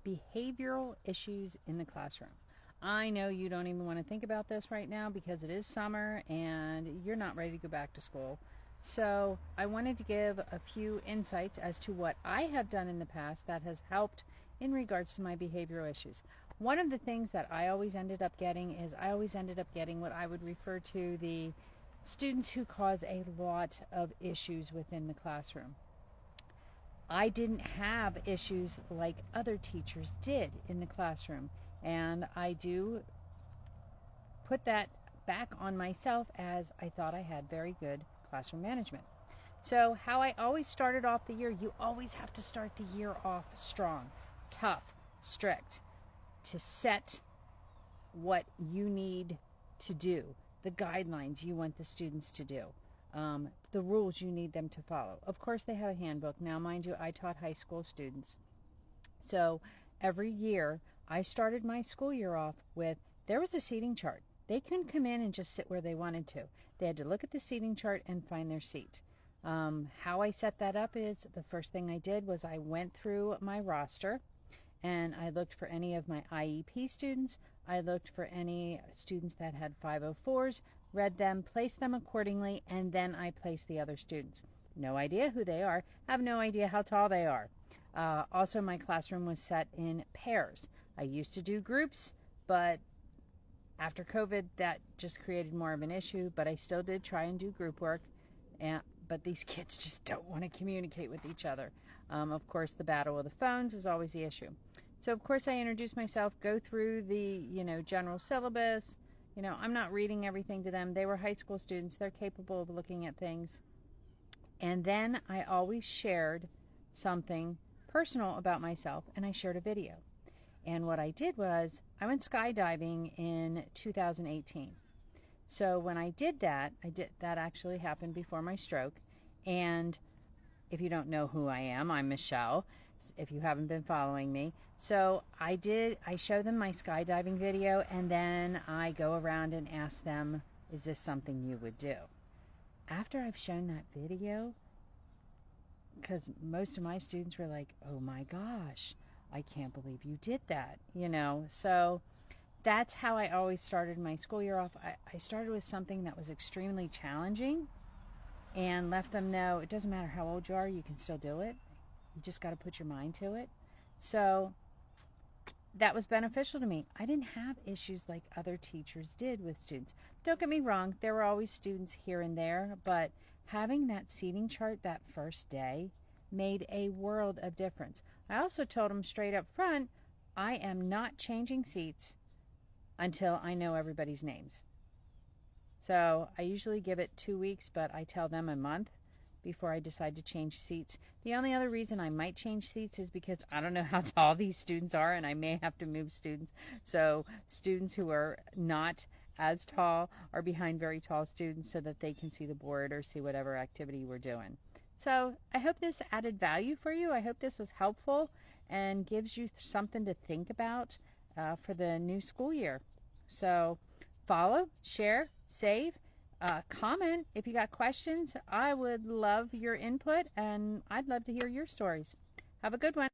behavioral issues in the classroom. I know you don't even want to think about this right now because it is summer and you're not ready to go back to school. So I wanted to give a few insights as to what I have done in the past that has helped in regards to my behavioral issues. One of the things that I always ended up getting is I always ended up getting what I would refer to the students who cause a lot of issues within the classroom. I didn't have issues like other teachers did in the classroom, and I do put that back on myself as I thought I had very good classroom management. So, how I always started off the year, you always have to start the year off strong, tough, strict, to set what you need to do, the guidelines you want the students to do, the rules you need them to follow. Of course, they have a handbook. Now, mind you, I taught high school students. So every year, I started my school year off with there was a seating chart. They couldn't come in and just sit where they wanted to. They had to look at the seating chart and find their seat. How I set that up is the first thing I did was I went through my roster and I looked for any of my IEP students. I looked for any students that had 504s, read them, placed them accordingly, and then I placed the other students. No idea who they are, have no idea how tall they are. Also, my classroom was set in pairs. I used to do groups, but after COVID, that just created more of an issue, but I still did try and do group work, but these kids just don't want to communicate with each other. Of course, the battle of the phones is always the issue. So, of course, I introduce myself, go through the, general syllabus. I'm not reading everything to them. They were high school students. They're capable of looking at things. And then I always shared something personal about myself, and I shared a video. And what I did was I went skydiving in 2018. So when I did that actually happened before my stroke. And if you don't know who I am, I'm Michelle, if you haven't been following me. So I show them my skydiving video, and then I go around and ask them, is this something you would do? After I've shown that video, because most of my students were like, oh my gosh, I can't believe you did that, So that's how I always started my school year off. I started with something that was extremely challenging and left them know it doesn't matter how old you are, you can still do it. You just got to put your mind to it. So that was beneficial to me. I didn't have issues like other teachers did with students. Don't get me wrong, there were always students here and there, but having that seating chart that first day made a world of difference. I also told them straight up front, I am not changing seats until I know everybody's names. So I usually give it 2 weeks, but I tell them a month before I decide to change seats. The only other reason I might change seats is because I don't know how tall these students are, and I may have to move students. So students who are not as tall are behind very tall students so that they can see the board or see whatever activity we're doing. So I hope this added value for you. I hope this was helpful and gives you something to think about for the new school year. So follow, share, save, comment if you got questions. I would love your input, and I'd love to hear your stories. Have a good one.